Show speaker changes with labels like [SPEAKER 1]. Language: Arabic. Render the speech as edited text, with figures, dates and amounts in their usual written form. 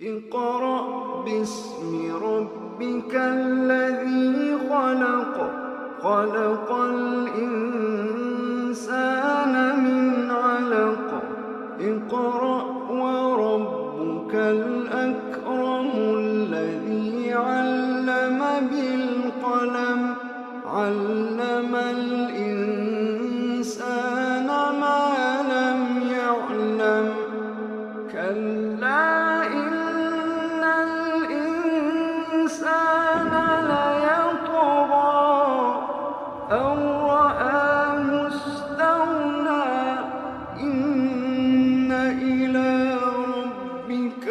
[SPEAKER 1] اقرأ باسم ربك الذي خلق خلق الإنسان من علق اقرأ وربك الأكرم الذي علم بالقلم علم الإنسان ما لم يعلم كلا إن الإنسان ليطغى أن رآه استغنى إن إلى ربك